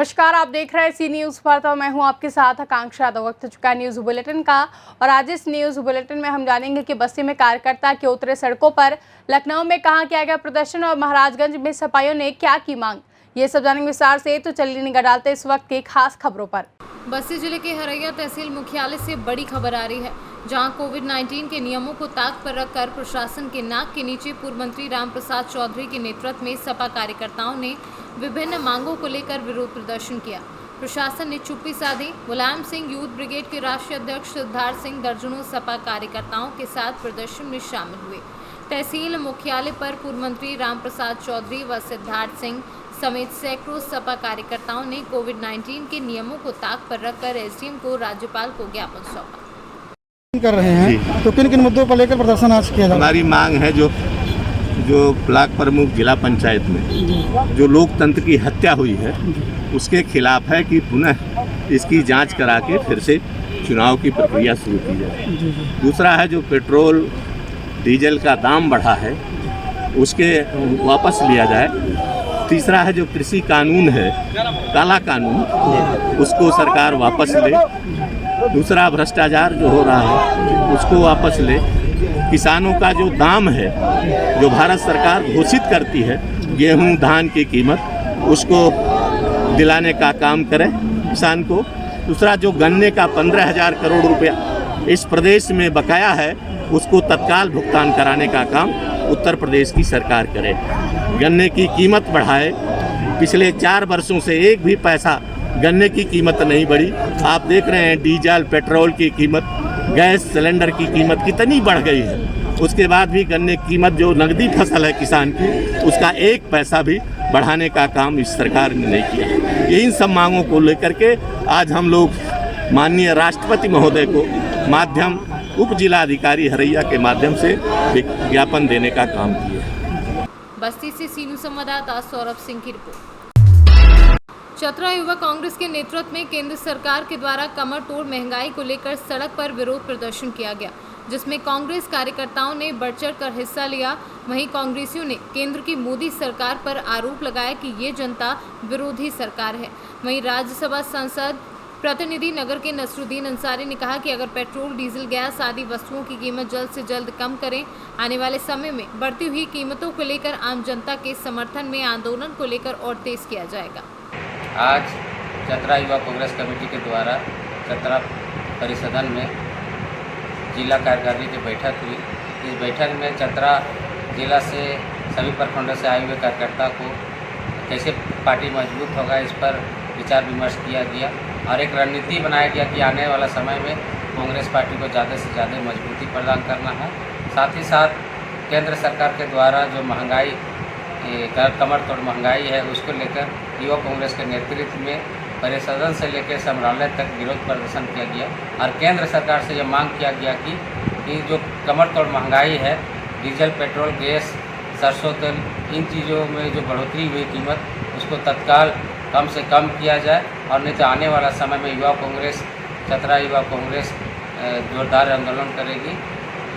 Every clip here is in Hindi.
नमस्कार, आप देख रहे हैं सी न्यूज़ भारत और मैं हूं आपके साथ आकांक्षा। तो वक्त हो चुका है न्यूज़ बुलेटिन का और आज इस न्यूज़ बुलेटिन में हम जानेंगे कि बस्ती में कार्यकर्ता के उतरे सड़कों पर, लखनऊ में कहां किया गया प्रदर्शन और महाराजगंज में सपाइयों ने क्या की मांग, ये सब जानेंगे विस्तार से। तो चलिए निगाह डालते इस वक्त की खास खबरों पर। बस्ती जिले के हरैया तहसील मुख्यालय से बड़ी खबर आ रही है, जहां कोविड-19 के नियमों को ताक पर रखकर प्रशासन के नाक के नीचे पूर्व मंत्री रामप्रसाद चौधरी के नेतृत्व में सपा कार्यकर्ताओं ने विभिन्न मांगों को लेकर विरोध प्रदर्शन किया। प्रशासन ने चुप्पी साधी। मुलायम सिंह यूथ ब्रिगेड के राष्ट्रीय अध्यक्ष सिद्धार्थ सिंह दर्जनों सपा कार्यकर्ताओं के साथ प्रदर्शन में शामिल हुए। तहसील मुख्यालय पर पूर्व मंत्री रामप्रसाद चौधरी व सिद्धार्थ सिंह समेत सैकड़ों सपा कार्यकर्ताओं ने कोविड-19 के नियमों को ताक पर रखकर एसडीएम को राज्यपाल को ज्ञापन सौंपा। कर रहे हैं तो किन किन मुद्दों पर लेकर प्रदर्शन आज किया जा रहा है? हमारी मांग है जो ब्लॉक प्रमुख जिला पंचायत में जो लोकतंत्र की हत्या हुई है उसके खिलाफ है कि पुनः इसकी जांच करा के फिर से चुनाव की प्रक्रिया शुरू की जाए। दूसरा है जो पेट्रोल डीजल का दाम बढ़ा है उसके वापस लिया जाए। तीसरा है जो कृषि कानून है, काला कानून, उसको सरकार वापस ले। दूसरा भ्रष्टाचार जो हो रहा है उसको वापस ले। किसानों का जो दाम है जो भारत सरकार घोषित करती है गेहूं धान की कीमत, उसको दिलाने का काम करें किसान को। दूसरा जो गन्ने का 15,000 करोड़ रुपया इस प्रदेश में बकाया है उसको तत्काल भुगतान कराने का काम उत्तर प्रदेश की सरकार करे। गन्ने की कीमत बढ़ाए। पिछले 4 वर्षों से एक भी पैसा गन्ने की कीमत नहीं बढ़ी। आप देख रहे हैं डीजल पेट्रोल की कीमत, गैस सिलेंडर की कीमत कितनी बढ़ गई है। उसके बाद भी गन्ने की कीमत जो नकदी फसल है किसान की, उसका एक पैसा भी बढ़ाने का काम इस सरकार ने नहीं किया। यही सब मांगों को लेकर के आज हम लोग माननीय राष्ट्रपति महोदय को माध्यम उप जिलाधिकारी हरैया के माध्यम से ज्ञापन देने का काम किया। बस्ती से सीनू संवाददाता सौरभ सिंह की रिपोर्ट। चतरा युवा कांग्रेस के नेतृत्व में केंद्र सरकार के द्वारा कमर तोड़ महंगाई को लेकर सड़क पर विरोध प्रदर्शन किया गया, जिसमें कांग्रेस कार्यकर्ताओं ने बढ़ चढ़ कर हिस्सा लिया। वहीं कांग्रेसियों ने केंद्र की मोदी सरकार पर आरोप लगाया कि ये जनता विरोधी सरकार है। वहीं राज्यसभा सांसद प्रतिनिधि नगर के नसरुद्दीन अंसारी ने कहा कि अगर पेट्रोल डीजल गैस आदि वस्तुओं की कीमत जल्द से जल्द कम करें, आने वाले समय में बढ़ती हुई कीमतों को लेकर आम जनता के समर्थन में आंदोलन को लेकर और तेज किया जाएगा। आज चतरा युवा कांग्रेस कमेटी के द्वारा चतरा परिसदन में जिला कार्यकारिणी की बैठक हुई। इस बैठक में चतरा जिला से सभी प्रखंडों से आए हुए कार्यकर्ता को कैसे पार्टी मजबूत होगा इस पर विचार विमर्श किया गया और एक रणनीति बनाया गया कि आने वाला समय में कांग्रेस पार्टी को ज़्यादा से ज़्यादा मजबूती प्रदान करना है। साथ ही साथ केंद्र सरकार के द्वारा जो महंगाई कमर तोड़ महंगाई है उसको लेकर युवा कांग्रेस के नेतृत्व में परिसदन से लेकर समरालय तक विरोध प्रदर्शन किया गया और केंद्र सरकार से यह मांग किया गया कि जो कमर तोड़ महंगाई है, डीजल पेट्रोल गैस सरसों तेल, इन चीज़ों में जो बढ़ोतरी हुई कीमत उसको तत्काल कम से कम किया जाए और नहीं तो आने वाला समय में युवा कांग्रेस चतरा युवा कांग्रेस जोरदार आंदोलन करेगी।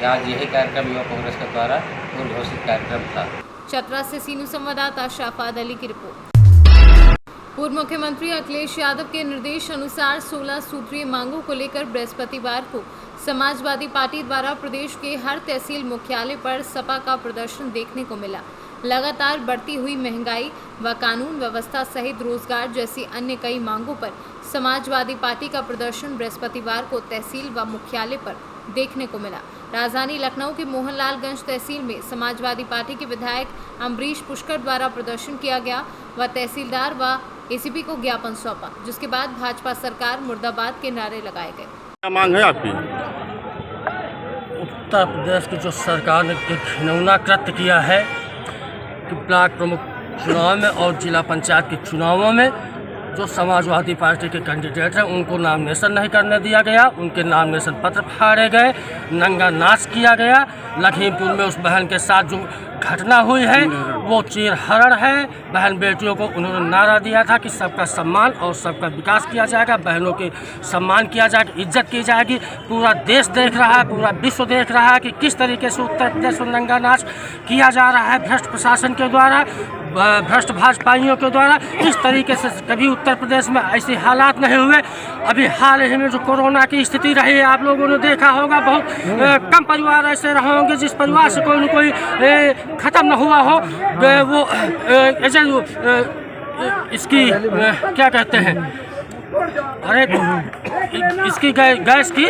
आज यही कार्यक्रम युवा कांग्रेस के द्वारा पूर्व घोषित कार्यक्रम था। चतरा से सीनू संवाददाता शाफाद अली की रिपोर्ट। पूर्व मुख्यमंत्री अखिलेश यादव के निर्देश अनुसार 16 सूत्रीय मांगों को लेकर बृहस्पतिवार को समाजवादी पार्टी द्वारा प्रदेश के हर तहसील मुख्यालय पर सपा का प्रदर्शन देखने को मिला। लगातार बढ़ती हुई महंगाई व कानून व्यवस्था सहित रोजगार जैसी अन्य कई मांगों पर समाजवादी पार्टी का प्रदर्शन बृहस्पतिवार को तहसील व मुख्यालय पर देखने को मिला। राजधानी लखनऊ के मोहनलालगंज तहसील में समाजवादी पार्टी के विधायक अम्बरीश पुष्कर द्वारा प्रदर्शन किया गया व तहसीलदार व एसीपी को ज्ञापन सौंपा, जिसके बाद भाजपा सरकार मुर्दाबाद के नारे लगाए गए। क्या मांग है आपकी? उत्तर प्रदेश की जो सरकार ने एक घिनौना कृत्य किया है कि ब्लॉक प्रमुख चुनाव में और जिला पंचायत के चुनावों में जो समाजवादी पार्टी के कैंडिडेट हैं उनको नामिनेशन नहीं करने दिया गया, उनके नामिनेशन पत्र फाड़े गए, नंगा नाच किया गया। लखीमपुर में उस बहन के साथ जो घटना हुई है वो चीरहरण है। बहन बेटियों को उन्होंने नारा दिया था कि सबका सम्मान और सबका विकास किया जाएगा, बहनों के सम्मान किया जाएगा, इज्जत की जाएगी। पूरा देश देख रहा है, पूरा विश्व देख रहा है कि किस तरीके से उत्तर प्रदेश में नंगा नाच किया जा रहा है भ्रष्ट प्रशासन के द्वारा, भ्रष्ट भाजपाइयों के द्वारा। किस तरीके से कभी उत्तर प्रदेश में ऐसे हालात नहीं हुए। अभी हाल ही में जो कोरोना की स्थिति रही है, आप लोगों ने देखा होगा, बहुत कम परिवार ऐसे रहे होंगे जिस परिवार से कोई न कोई ख़त्म न हुआ हो। वो इसकी क्या कहते हैं, अरे इसकी गैस की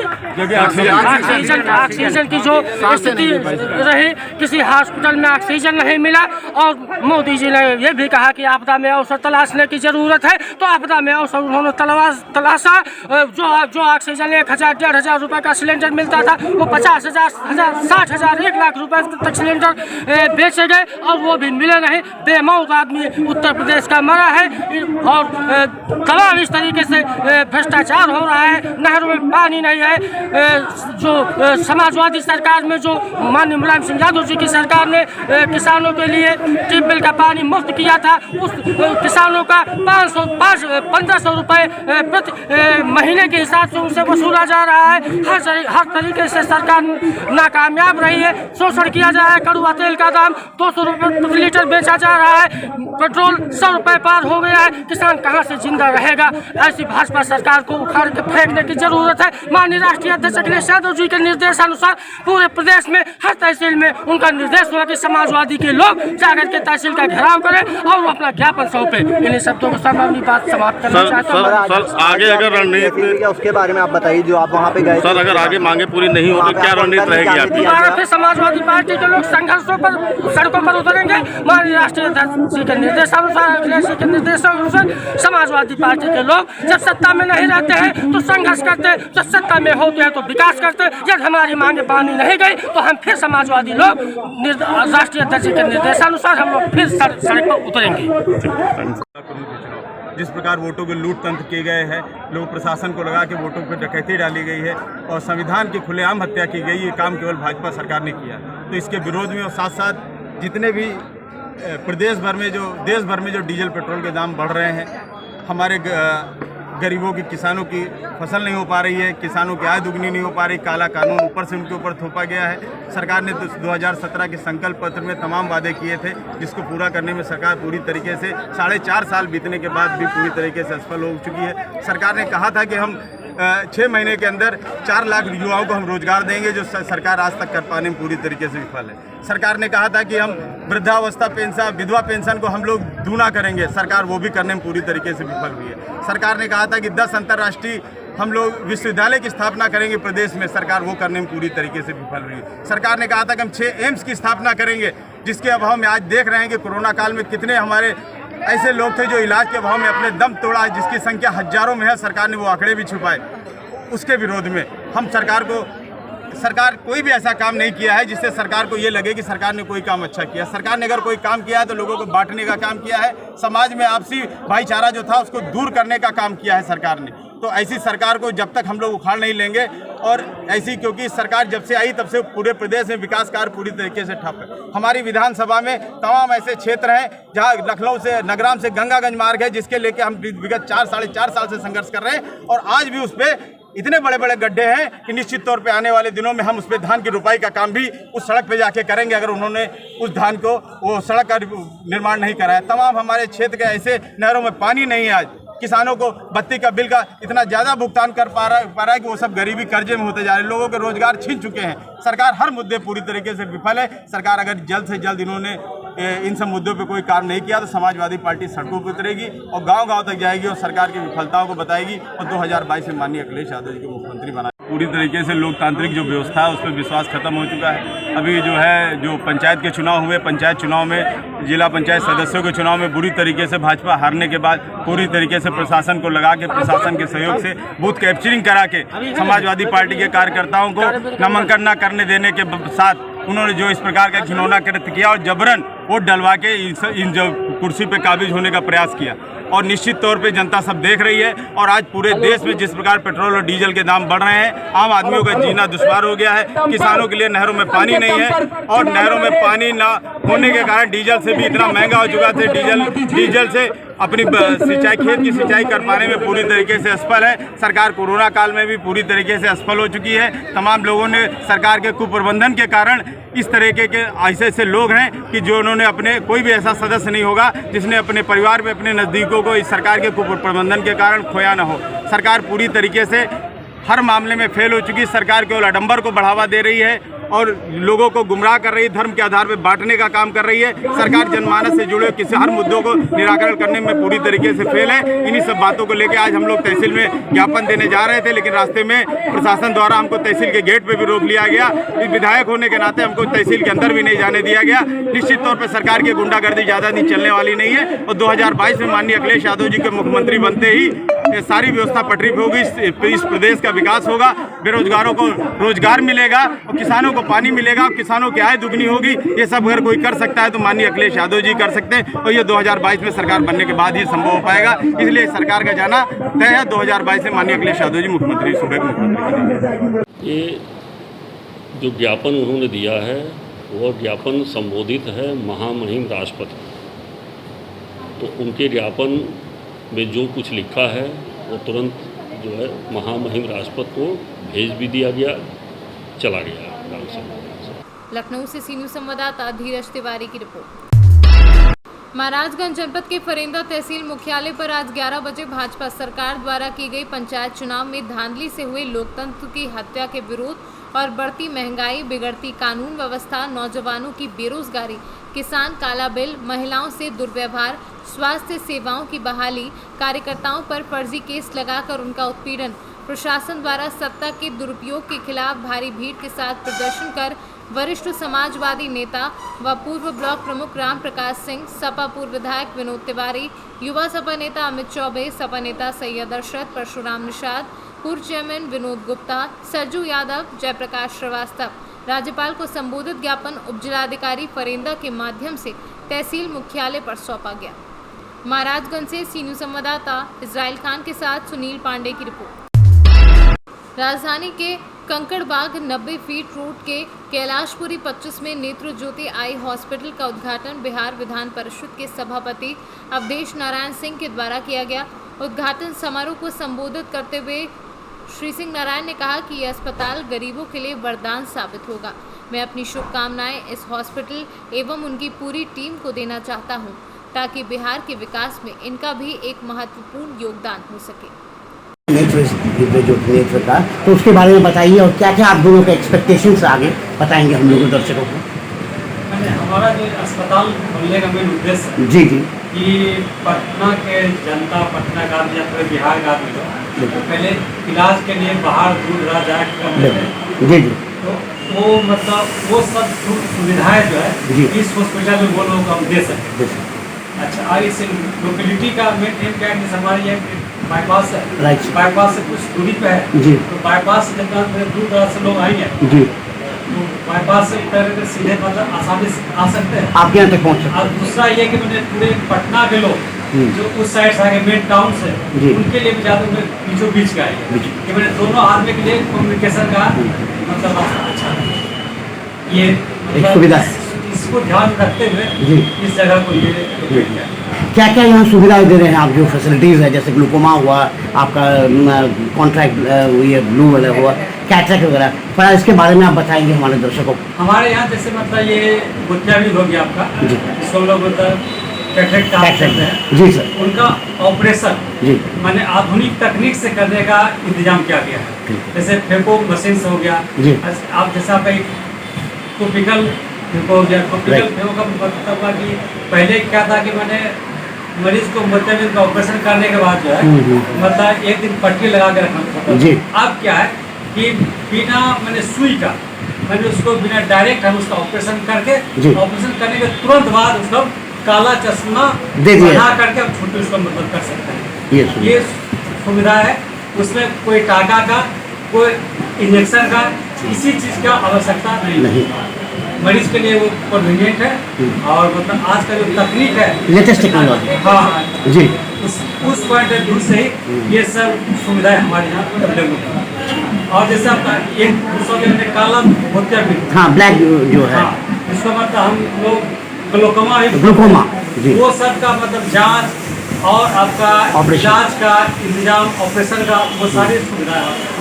ऑक्सीजन की जो स्थिति रही, किसी हॉस्पिटल में ऑक्सीजन नहीं मिला। और मोदी जी ने यह भी कहा कि आपदा में अवसर तलाशने की ज़रूरत है, तो आपदा में अवसर उन्होंने तलाशा। जो ऑक्सीजन 1,000-1,500 रुपये का सिलेंडर मिलता था वो 50,000, 60,000, 1 लाख रुपए तक सिलेंडर बेचे गए और वो भी मिले नहीं। बेमौत आदमी उत्तर प्रदेश का मरा है और तमाम इस तरीके से भ्रष्टाचार हो रहा है। नहरों में पानी नहीं है। जो समाजवादी सरकार में जो माननीय मुलायम सिंह यादव जी की सरकार ने किसानों के लिए ट्यूबवेल का पानी मुफ्त किया था, उस किसानों का 1,500 रुपये प्रति महीने के हिसाब से उनसे वसूला जा रहा है। हर तरीके से सरकार नाकामयाब रही है। शोषण किया जा रहा है। कड़वा तेल का दाम 200 रुपये प्रति लीटर बेचा जा रहा है। पेट्रोल 100 रुपये पार हो गया है। किसान कहाँ से जिंदा रहेगा। ऐसी भाजपा सरकार को उखाड़ के फेंकने की जरूरत है। माननीय राष्ट्रीय अध्यक्ष अखिलेश यादव जी के निर्देशानुसार पूरे प्रदेश में हर तहसील में उनका निर्देश हुआ कि समाजवादी के लोग जाकर के तहसील का घेराव करें और वो अपना ज्ञापन सौंपे। इन्हीं शब्दों को साथ अपनी बात समाप्त करना चाहता हूँ। सर आगे अगर रणनीति उसके बारे में आप बताइए, जो आप वहाँ पे गए सर, अगर आगे मांगे पूरी नहीं हो तो क्या रणनीति रहेगी आपकी? फिर समाजवादी पार्टी के लोग संघर्षों पर सड़कों पर उतरेंगे। माननीय राष्ट्रीय अध्यक्ष जी के निर्देशानुसार, अखिलेश जी के निर्देशानुसार समाजवादी पार्टी के लोग जब सत्ता में नहीं रहते हैं तो संघर्ष करते हैं, जब सत्ता में होते हैं तो विकास करते हैं। जब हमारी मांगे पानी नहीं गई तो हम फिर समाजवादी लोग राष्ट्रीय अध्यक्ष के निर्देशानुसार हम लोग फिर सड़क पर उतरेंगे। जिस प्रकार वोटों के लूट तंत्र किए गए हैं, लोग प्रशासन को लगा के वोटों पर डकैती डाली गई है और संविधान की खुलेआम हत्या की गई, ये काम केवल भाजपा सरकार ने किया। तो इसके विरोध में और साथ साथ जितने भी देश भर में जो डीजल पेट्रोल के दाम बढ़ रहे हैं, हमारे गरीबों की, किसानों की फसल नहीं हो पा रही है, किसानों की आय दुगनी नहीं हो पा रही, काला कानून ऊपर से उनके ऊपर थोपा गया है। सरकार ने 2017 के संकल्प पत्र में तमाम वादे किए थे, जिसको पूरा करने में सरकार पूरी तरीके से 4.5 साल बीतने के बाद भी पूरी तरीके से असफल हो चुकी है। सरकार ने कहा था कि हम 6 महीने के अंदर 4 लाख युवाओं को हम रोजगार देंगे, जो सरकार आज तक कर पाने में पूरी तरीके से विफल है। सरकार ने कहा था कि हम वृद्धावस्था पेंशन, विधवा पेंशन को हम लोग दूना करेंगे, सरकार वो भी करने में पूरी तरीके से विफल हुई है। सरकार ने कहा था कि 10 अंतर्राष्ट्रीय हम लोग विश्वविद्यालय की स्थापना करेंगे प्रदेश में, सरकार वो करने में पूरी तरीके से विफल हुई है। सरकार ने कहा था कि हम 6 एम्स की स्थापना करेंगे, जिसके अभाव में आज देख रहे हैं कि कोरोना काल में कितने हमारे ऐसे लोग थे जो इलाज के अभाव में अपने दम तोड़ा है, जिसकी संख्या हजारों में है। सरकार ने वो आंकड़े भी छुपाए। उसके विरोध में हम सरकार कोई भी ऐसा काम नहीं किया है जिससे सरकार को ये लगे कि सरकार ने कोई काम अच्छा किया। सरकार ने अगर कोई काम किया है तो लोगों को बांटने का काम किया है, समाज में आपसी भाईचारा जो था उसको दूर करने का काम किया है सरकार ने। तो ऐसी सरकार को जब तक हम लोग उखाड़ नहीं लेंगे, और ऐसी क्योंकि सरकार जब से आई तब से पूरे प्रदेश में विकास कार्य पूरी तरीके से ठप है। हमारी विधानसभा में तमाम ऐसे क्षेत्र हैं जहां लखनऊ से नगराम से गंगागंज मार्ग है, जिसके लेके हम विगत 4-4.5 साल से संघर्ष कर रहे हैं, और आज भी उस पर इतने बड़े बड़े गड्ढे हैं कि निश्चित तौर पे आने वाले दिनों में हम उस पर धान की रुपाई का काम भी उस सड़क पे जाके करेंगे, अगर उन्होंने उस धान को वो सड़क का निर्माण नहीं कराया। तमाम हमारे क्षेत्र के ऐसे नहरों में पानी नहीं है। आज किसानों को बत्ती का बिल का इतना ज़्यादा भुगतान कर पा रहा है कि वो सब गरीबी कर्जे में होते जा रहे हैं। लोगों के रोजगार छीन चुके हैं। सरकार हर मुद्दे पूरी तरीके से विफल है। सरकार अगर जल्द से जल्द इन्होंने इन सब मुद्दों पे कोई काम नहीं किया तो समाजवादी पार्टी सड़कों पर उतरेगी और गांव-गांव तक जाएगी और सरकार की विफलताओं को बताएगी और 2022 में माननीय अखिलेश यादव जी को मुख्यमंत्री बनाएगी। पूरी तरीके से लोकतांत्रिक जो व्यवस्था है उस पर विश्वास खत्म हो चुका है। अभी जो पंचायत के चुनाव हुए, पंचायत चुनाव में जिला पंचायत सदस्यों के चुनाव में बुरी तरीके से भाजपा हारने के बाद पूरी तरीके से प्रशासन को लगा के, प्रशासन के सहयोग से बूथ कैप्चरिंग करा के समाजवादी पार्टी के कार्यकर्ताओं को नामांकन न करने देने के साथ उन्होंने जो इस प्रकार का घिनौना कृत्य किया और जबरन वोट डलवा के इन जो कुर्सी पे काबिज होने का प्रयास किया। और निश्चित तौर पे जनता सब देख रही है। और आज पूरे देश में जिस प्रकार पेट्रोल और डीजल के दाम बढ़ रहे हैं, आम आदमियों का जीना दुश्वार हो गया है। किसानों के लिए नहरों में पानी नहीं है और नहरों में पानी ना होने के कारण डीजल से भी इतना महंगा हो चुका है। डीजल से अपनी सिंचाई, खेत की सिंचाई कर पाने में पूरी तरीके से असफल है। सरकार कोरोना काल में भी पूरी तरीके से असफल हो चुकी है। तमाम लोगों ने सरकार के कुप्रबंधन के कारण इस तरीके के ऐसे लोग हैं कि जो उन्होंने अपने, कोई भी ऐसा सदस्य नहीं होगा जिसने अपने परिवार में अपने नज़दीकों को इस सरकार के कुप्रबंधन के कारण खोया ना हो। सरकार पूरी तरीके से हर मामले में फेल हो चुकी। सरकार केवल आडंबर को बढ़ावा दे रही है और लोगों को गुमराह कर रही है, धर्म के आधार पर बांटने का काम कर रही है। सरकार जनमानस से जुड़े किसी हर मुद्दों को निराकरण करने में पूरी तरीके से फेल है। इन्हीं सब बातों को लेकर आज हम लोग तहसील में ज्ञापन देने जा रहे थे, लेकिन रास्ते में प्रशासन द्वारा हमको तहसील के गेट पे भी रोक लिया गया। इस विधायक होने के नाते हमको तहसील के अंदर भी नहीं जाने दिया गया। निश्चित तौर पर सरकार की गुंडागर्दी ज़्यादा दिन चलने वाली नहीं है और 2022 में माननीय अखिलेश यादव जी के मुख्यमंत्री बनते ही सारी व्यवस्था पटरी पे होगी। इस प्रदेश का विकास होगा, बेरोजगारों को रोजगार मिलेगा और किसानों को पानी मिलेगा और किसानों की आय दुगनी होगी। ये सब अगर कोई कर सकता है तो माननीय अखिलेश यादव जी कर सकते हैं और ये 2022 में सरकार बनने के बाद ही संभव हो पाएगा। इसलिए सरकार का जाना तय है। 2022 में माननीय अखिलेश यादव जी मुख्यमंत्री, सूबे के मुख्यमंत्री। ये जो ज्ञापन उन्होंने दिया है वह ज्ञापन संबोधित है महामहिम राष्ट्रपति। तो उनके ज्ञापन में जो कुछ लिखा है वो तुरंत जो है महामहिम राष्ट्रपति को भेज भी दिया गया, चला गया। लखनऊ से सी न्यूज़ संवाददाता धीरज तिवारी की रिपोर्ट। महाराजगंज जनपद के फरेंदा तहसील मुख्यालय पर आज 11 बजे भाजपा सरकार द्वारा की गई पंचायत चुनाव में धांधली से हुए लोकतंत्र की हत्या के विरोध और बढ़ती महंगाई, बिगड़ती कानून व्यवस्था, नौजवानों की बेरोजगारी, किसान काला बिल, महिलाओं से दुर्व्यवहार, स्वास्थ्य सेवाओं की बहाली, कार्यकर्ताओं पर फर्जी केस लगाकर उनका उत्पीड़न, प्रशासन द्वारा सत्ता के दुरुपयोग के खिलाफ भारी भीड़ के साथ प्रदर्शन कर वरिष्ठ समाजवादी नेता व पूर्व ब्लॉक प्रमुख राम प्रकाश सिंह, सपा पूर्व विधायक विनोद तिवारी, युवा सपा नेता अमित चौबे, सपा नेता सैयद अरशद, परशुराम निषाद, पूर्व चेयरमैन विनोद गुप्ता, सरजू यादव, जयप्रकाश श्रीवास्तव, राज्यपाल को संबोधित ज्ञापन उपजिलाधिकारी फरेंदा के माध्यम से तहसील मुख्यालय पर सौंपा गया। महाराजगंज से सी न्यूज़ संवाददाता इजराइल खान के साथ सुनील पांडे की रिपोर्ट। राजधानी के कंकड़बाग 90 फीट रोड के कैलाशपुरी 25 में नेत्र ज्योति आई हॉस्पिटल का उद्घाटन बिहार विधान परिषद के सभापति अवधेश नारायण सिंह के द्वारा किया गया। उद्घाटन समारोह को संबोधित करते हुए श्री सिंह नारायण ने कहा कि यह अस्पताल गरीबों के लिए वरदान साबित होगा। मैं अपनी शुभकामनाएं इस हॉस्पिटल एवं उनकी पूरी टीम को देना चाहता हूं, ताकि बिहार के विकास में इनका भी एक महत्वपूर्ण योगदान हो सके। नेत्र का तो उसके बारे में बताइए और क्या क्या आप दोनों के एक्सपेक्टेशंस आगे बताएंगे हम लोगों दर्शकों को। हमारा जो अस्पताल खोलने का मेन उद्देश्य है जी जी कि पटना के जनता, पटना का या पूरे बिहार का आदमी तो पहले इलाज के लिए बाहर दूर रह जाया करते थे। जी जी तो वो मतलब वो सब सुविधाएं जो है इस हॉस्पिटल में वो लोगों को हम दे सकते हैं। अच्छा, और इस लोकेलिटी का मेन एम क्या है, हमारी है बाईपास है, बाईपास से कुछ दूरी पे है जी। तो बाईपास से जितना दूर दराज से लोग आएंगे जी, तो बाईपास से उतर के सीधे मतलब आसानी से आ सकते हैं, आपके यहाँ तक पहुँच सकते हैं। और दूसरा ये कि मैंने पूरे पटना के लोग जो उस साइड से आगे मेन टाउन से उनके लिए भी ज़्यादा बीचों बीच का है कि मैंने दोनों आदमी के लिए कम्युनिकेशन का मतलब अच्छा है। ये सुविधा है, इसको ध्यान रखते हुए इस जगह को ये क्या क्या यहाँ सुविधाएं दे रहे हैं आप, जो फैसिलिटीज़ है जैसे ग्लूकोमा हुआ, आपका कॉन्ट्रैक्ट ये ब्लू वाला हुआ, कैटरेक्ट वगैरह, पर इसके बारे में आप बताएंगे हमारे दर्शकों को। हमारे यहाँ जैसे मतलब ये मोतियाबिंद हो गया आपका जी, इसको लोग कैटरेक्ट करते हैं जी सर, उनका ऑपरेशन जी मैंने आधुनिक तकनीक से करने का इंतजाम किया गया है। जैसे फेको मशीन से हो गया जी, आप जैसा टोपिकल फेको का मतलब कि पहले क्या था कि मैंने मरीज को मोतियाबिंद का ऑपरेशन करने के बाद जो है मतलब एक दिन पट्टी लगा के रखना पड़ता है। अब क्या है कि बिना मैंने सुई का मैंने उसको बिना डायरेक्ट हम उसका ऑपरेशन करके ऑपरेशन करने के तुरंत बाद उसका काला चश्मा बना करके हम छुट्टी उसको मतलब कर सकते हैं। ये सुविधा है, उसमें कोई टाका का कोई इंजेक्शन का किसी चीज़ का आवश्यकता नहीं। मरीज के लिए वो कन्वीनियंट है और मतलब आज का जो तकनीक है लेटेस्ट टेक्नोलॉजी। हाँ जी, उस पॉइंट ऑफ व्यू से ही ये सब सुविधाएं हमारे यहाँ अवेलेबल है। और जैसे आपका एक दूसरों के अंदर काला मोतियाबिंद, हाँ ब्लैक जो है, हाँ इसका मतलब हम लोग ग्लोकोमा ग्लूकोमा, जी वो सब का मतलब जांच और आपका ऑपरेशन। इलाज का इंतजाम, ऑपरेशन का वो सारी सुविधाएं हैं।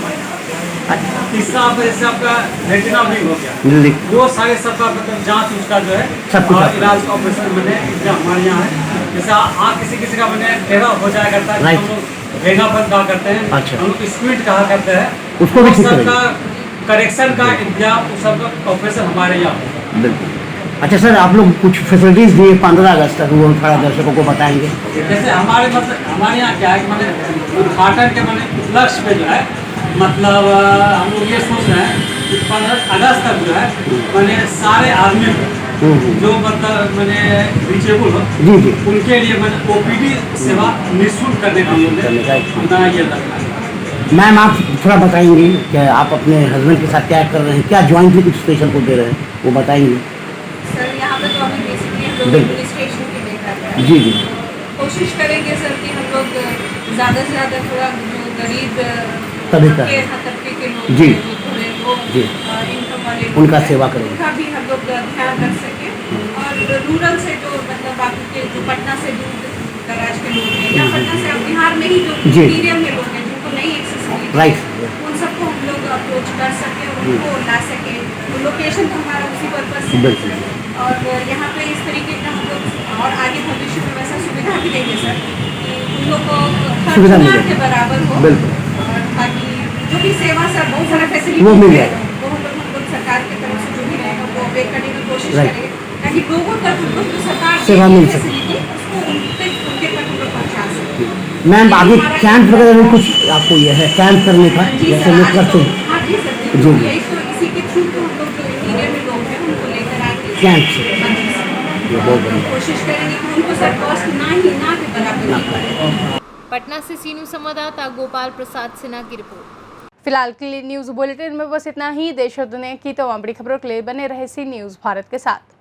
तीसरा आपका जैसे आपका रेटिना भी हो गया, जी, वो सारे सबका मतलब जांच उसका जो है सब कुछ और आपका। इलाज का ऑपरेशन मैंने इंतजाम हमारे यहाँ है। जैसे आँख किसी का मैंने टेढ़ा हो जाया करता है, Right. हम लोग रेगापन कहा करते हैं, अच्छा। हम लोग स्क्विंट कहा करते हैं, उसको भी वो ठीक सबका करेंगे। करेक्शन का इंतजाम, उस सबका ऑपरेशन हमारे यहाँ है। बिल्कुल। अच्छा सर, आप लोग कुछ फैसिलिटीज़ दिए 15 अगस्त तक, वो थोड़ा दर्शकों को बताएंगे। जैसे हमारे मतलब हमारे यहाँ क्या है कि मैंने उद्घाटन के मैंने उपलक्ष्य पे जो है मतलब हम लोग ये सोच रहे हैं कि 15 अगस्त तक जो है मैंने सारे आदमी को जो मतलब मैंने रिचेबल हो जी जी, उनके लिए मैंने OPD सेवा निःशुल्क करने का हमने ये रखा है। मैम आप थोड़ा बताएंगी कि आप अपने हस्बैंड के साथ क्या कर रहे हैं, क्या ज्वाइंटली कुछ स्पेशल को दे रहे हैं, वो बताएंगे। सर यहाँ पे तो अभी बेसिकली हम लोग बिल्कुल। एडमिनिस्ट्रेशन के लिए कर रहे हैं। जी जी, कोशिश करेंगे सर कि हम लोग ज़्यादा से ज़्यादा थोड़ा जो गरीब तबके के लोग जी। हैं, जो थोड़े वो जी। इनकम वाले लोग उनका हैं, सेवा करेंगे। उनका भी हम लोग ध्यान रख सकें। और रूरल से जो मतलब बाकी के जो पटना से दूर दराज के लोग हैं या पटना से अब बिहार में ही जो जी। एरिया में लोग हैं जिनको नहीं एक्सेसिबिलिटी राइट। है, उन सबको हम लोग अप्रोच कर सकें, उनको ला सकें। तो लोकेशन तो हमारा उसी पर्पज से बिल्कुल। है। और यहाँ पे इस तरीके का हम लोग और आगे भविष्य में वैसा सुविधा भी देंगे सर कि उन लोग को सुविधा खर्च ना मिलेगी। के बराबर हो। बिल्कुल। और ताकि जो भी सेवा सर बहुत सारा फैसिलिटी वो मिल है, जाएगा। वो हम लोग सरकार की तरफ से जो भी रहेगा वो अवेयर करने की कोशिश Right. करेंगे ताकि लोगों तक उनको जो सरकार सेवा देती है मिल सके। facility, उसको उनके तक हम लोग पहुँचा सकें। मैम आगे हमारा कैंप वगैरह में कुछ आपको ये है कैंप करने का, जी जैसे सर, लोग आज करते तो हैं हाँ जी सर, जी, जी। यही तो इसी के थ्रू तो हम लोग जो एरिया में लोग हैं उनको लेकर आके कैंप से। हाँ जी सर। ये बहुत बढ़िया। कोशिश करेंगे कि उनको सर कॉस्ट ना के बराबर ही पड़े। पटना से सीनू संवाददाता गोपाल प्रसाद सिन्हा की रिपोर्ट। फिलहाल के लिए न्यूज़ बुलेटिन में बस इतना ही। देश और दुनिया की तमाम बड़ी खबरों के लिए बने रहे सी न्यूज़ भारत के साथ।